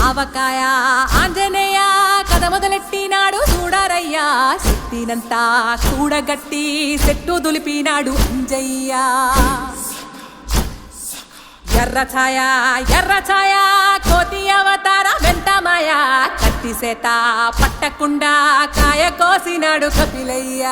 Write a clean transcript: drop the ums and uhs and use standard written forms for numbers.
ఆవకాయ ఆంజనేయ కథ మొదలెట్టినాడు చూడరయ్యా శక్తినంతా కూడగట్టి చెట్టు దులిపినాడు అంజయ్య ఎర్ర ఛాయ కోతి అవతార వెంటమాయ కత్తి సేత పట్టకుండా కాయ కోసినాడు కపిలయ్య